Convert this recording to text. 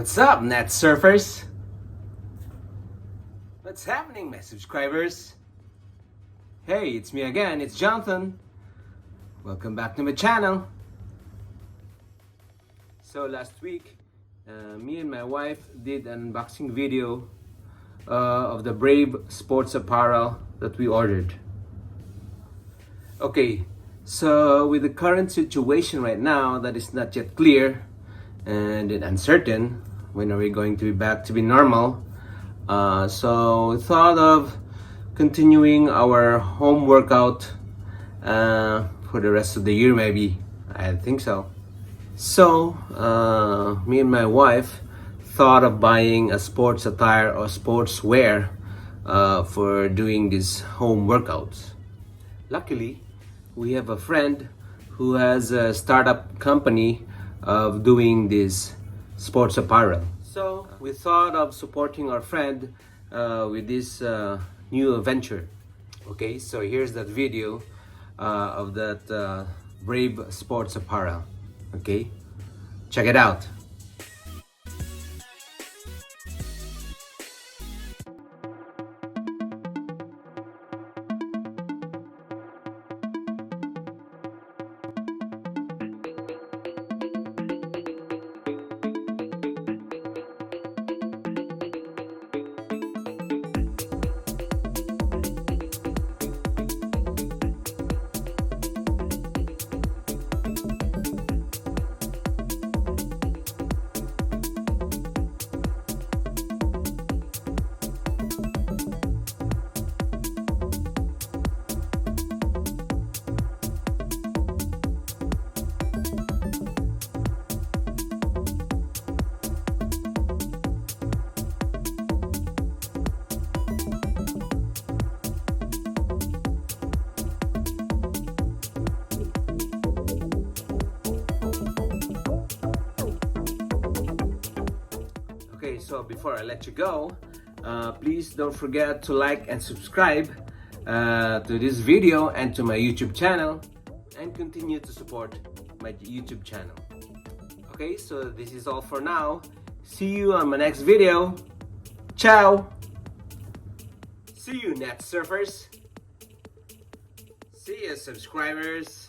What's up, net surfers? What's happening, my subscribers? Hey, it's me again, it's Jonathan. Welcome back to my channel. So last week, me and my wife did an unboxing video of the Brave sports apparel that we ordered. Okay, so with the current situation right now that is not yet clear and uncertain, when are we going to be back to be normal? So we thought of continuing our home workout for the rest of the year, maybe. I think so. So me and my wife thought of buying a sports attire or sports wear for doing these home workouts. Luckily, we have a friend who has a startup company of doing this sports apparel. So we thought of supporting our friend with this new venture. Okay, so here's that video of that Brave sports apparel. Okay, check it out. Okay, so before I let you go, please don't forget to like and subscribe to this video and to my YouTube channel, and continue to support my YouTube channel. Okay, so this is all for now. See you on my next video. Ciao! See you, net surfers. See you, subscribers.